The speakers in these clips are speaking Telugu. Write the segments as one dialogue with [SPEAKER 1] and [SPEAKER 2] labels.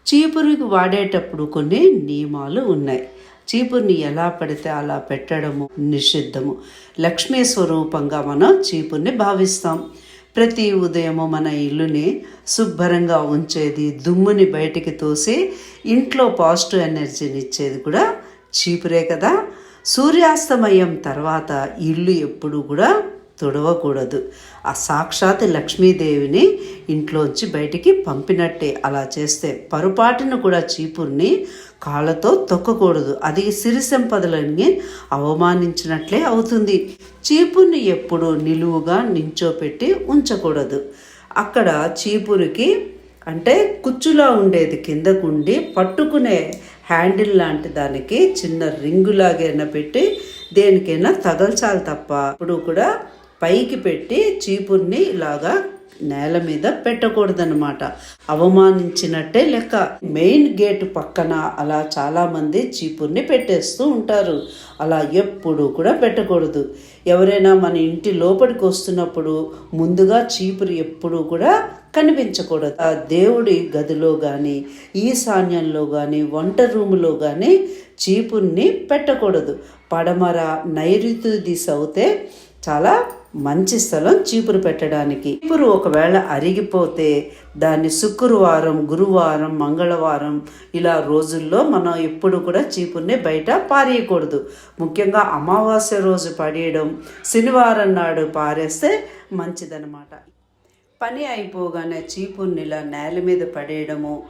[SPEAKER 1] చీపురుకి వాడేటప్పుడు కొన్ని నియమాలు ఉన్నాయి. చీపురుని ఎలా పడితే అలా పెట్టడము నిషిద్ధము. లక్ష్మీ స్వరూపంగా మనం చీపురుని భావిస్తాం. ప్రతి ఉదయము మన ఇల్లుని శుభ్రంగా ఉంచేది, దుమ్ముని బయటికి తోసి ఇంట్లో పాజిటివ్ ఎనర్జీని ఇచ్చేది కూడా చీపురే కదా. సూర్యాస్తమయం తర్వాత ఇల్లు ఎప్పుడు కూడా తుడవకూడదు. ఆ సాక్షాత్ లక్ష్మీదేవిని ఇంట్లోంచి బయటికి పంపినట్టే. అలా చేస్తే పొరపాటును కూడా చీపుర్ని కాళ్ళతో తొక్కకూడదు. అది సిరి సంపదలని అవమానించినట్లే అవుతుంది. చీపుర్ని ఎప్పుడు నిలువుగా నించోపెట్టి ఉంచకూడదు. అక్కడ చీపురికి అంటే కుచ్చులా ఉండేది కిందకుండి పట్టుకునే హ్యాండిల్ లాంటి దానికి చిన్న రింగులాగైనా పెట్టి దేనికైనా తగల్చాలి తప్ప ఇప్పుడు కూడా పైకి పెట్టి చీపుర్ని ఇలాగా నేల మీద పెట్టకూడదన్నమాట. అవమానించినట్టే లెక్క. మెయిన్ గేట్ పక్కన అలా చాలామంది చీపుర్ని పెట్టేస్తూ ఉంటారు. అలా ఎప్పుడు కూడా పెట్టకూడదు. ఎవరైనా మన ఇంటి లోపలికి వస్తున్నప్పుడు ముందుగా చీపురు ఎప్పుడు కూడా కనిపించకూడదు. ఆ దేవుడి గదిలో కానీ, ఈశాన్యంలో కానీ, వంట రూములో కానీ చీపుర్ని పెట్టకూడదు. పడమర నైరుతి దిశ అవుతే చాలా మంచి స్థలం చీపురు పెట్టడానికి. చీపురు ఒకవేళ అరిగిపోతే దాన్ని శుక్రవారం, గురువారం, మంగళవారం ఇలా రోజుల్లో మనం ఎప్పుడు కూడా చీపుర్ని బయట పారేయకూడదు. ముఖ్యంగా అమావాస్య రోజు పడేయడం, శనివారం నాడు పారేస్తే మంచిదన్నమాట. పని అయిపోగానే చీపుర్ని ఇలా నేల మీద పడేయడము,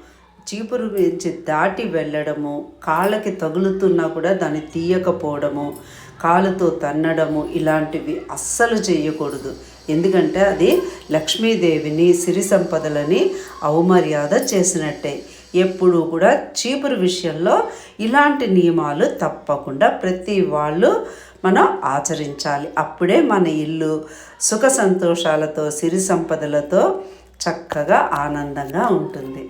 [SPEAKER 1] చీపురు నుంచి దాటి వెళ్ళడము, కాళ్ళకి తగులుతున్నా కూడా దాన్ని తీయకపోవడము, కాలుతో తన్నడము ఇలాంటివి అస్సలు చేయకూడదు. ఎందుకంటే అది లక్ష్మీదేవిని, సిరి సంపదలని అవమర్యాద చేసినట్టే. ఎప్పుడూ కూడా చీపురు విషయంలో ఇలాంటి నియమాలు తప్పకుండా ప్రతి వాళ్ళు మనం ఆచరించాలి. అప్పుడే మన ఇల్లు సుఖ సంతోషాలతో, సిరి సంపదలతో చక్కగా ఆనందంగా ఉంటుంది.